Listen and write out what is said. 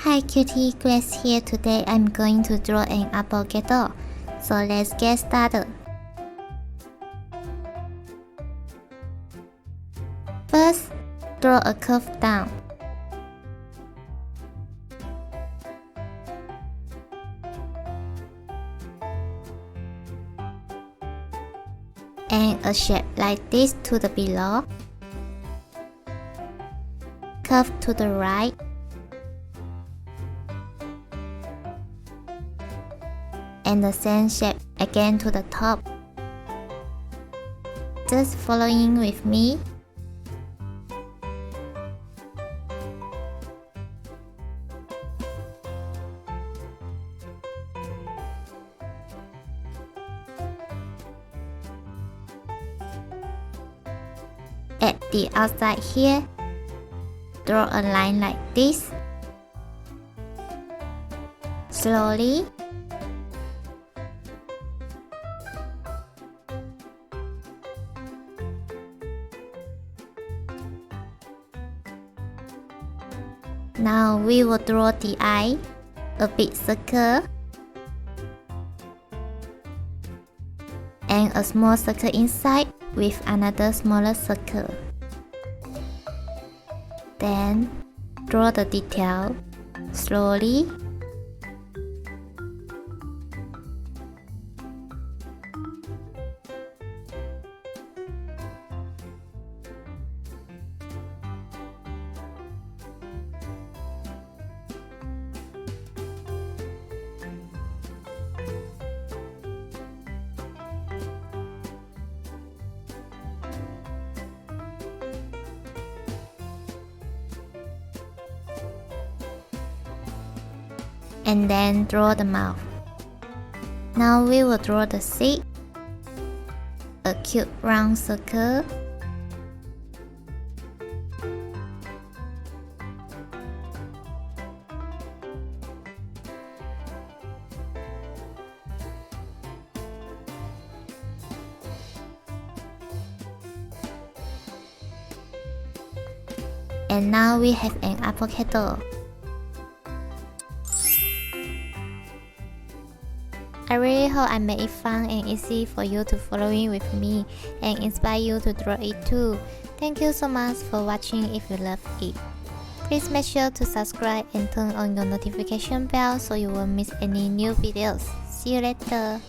Hi cutie, Grace here. Today I'm going to draw an avocado. So let's get started. First, draw a curve down. And a shape like this to the below. Curve to the right. And the same shape again to the top. Just following with me. At the outside here, draw a line like this. Slowly. Now we will draw the eye, a big circle, and a small circle inside with another smaller circle. Then draw the detail slowly. And then draw the mouth. Now we will draw the seed, a cute round circle. And now we have an avocado. I really hope I made it fun and easy for you to follow in with me and inspire you to draw it too. Thank you so much for watching. If you love it, please make sure to subscribe and turn on your notification bell so you won't miss any new videos. See you later.